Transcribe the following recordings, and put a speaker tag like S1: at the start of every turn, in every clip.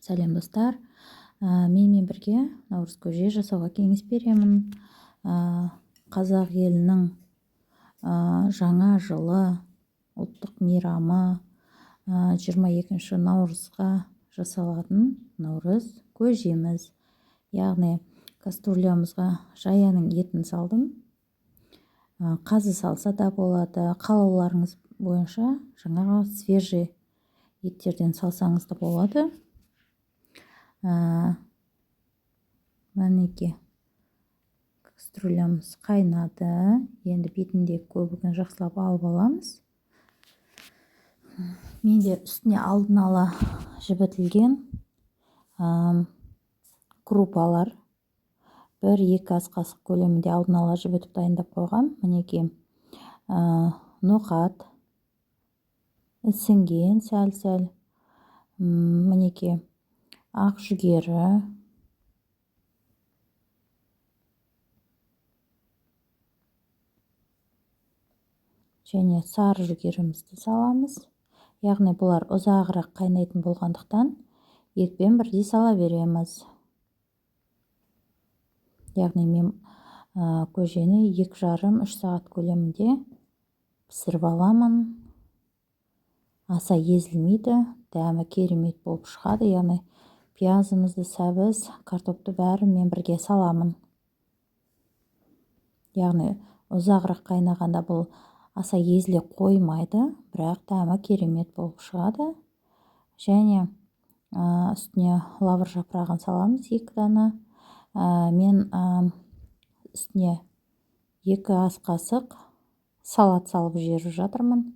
S1: Сәлем достар, менімен бірге наурыз көже жасауға кеңес беремін. Қазақ елінің жаңа жылы ұлттық мейрамы 22 наурызға жасалатын наурыз көжеміз. Яғни каструлямызға жаяның етін салдым. Қазы салса да болады, қалауларыңыз бойынша жаңағы свежий еттерден салсаңыз да болады. Мінеки каструлямыз қайнады. Енді бетінде көбігін жақсылап алып аламыз. Менде үстіне алдын ала жібітілген крупалар 1-2 ас қасық көлемінде алдын ала жібітіп дайындап қойғам. Мінеки ноқат ісінген сәл-сәл, мінеки ақ жүгері, және сары жүгерімізді саламыз. Яғни бұлар ұзағырақ қайнайтын болғандықтан етпен бірдей сала береміз. Яғни мен көжені 2,5-3 сағат көлемінде пісіріп аламын. Аса езілмейді, дәмі керемет болып шығады. Яғни пиязымызды, сәбіз, картопты бәрін мен бірге саламын. Яғни ұзағырақ қайнағанда бұл аса езіле қоймайды, бірақ дәмі керемет болып шығады. Және үстіне лавр жапырағын саламыз 2 дана. Мен үстіне 2 ас қасық салат салып жіберіп жатырмын.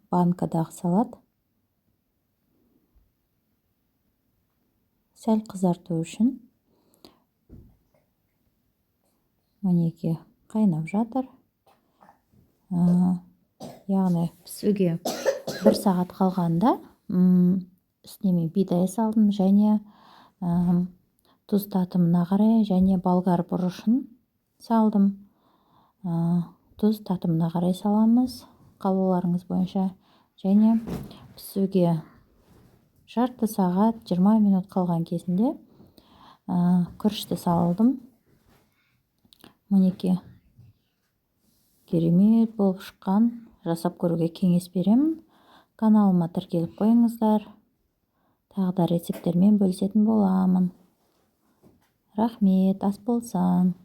S1: Банкадағы салат. Сәл қызарту үшін. Мінеки қайнап жатыр. Яғни пісуге 1 сағат қалғанда үстіне мен бидай салдым, және тұз татымына қарай, және болгар бұрышын салдым. Тұз татымына қарай саламыз, қалауларыңыз бойынша. Және пісуге жарты сағат 20 минут қалған кезінде күрішті салдым. Мінеки керемет болып шыққан. Жасап көруге кеңес беремін. Каналыма тіркеліп қойыңыздар. Тағы да рецепттермен бөлісетін боламын. Рахмет, ас болсын.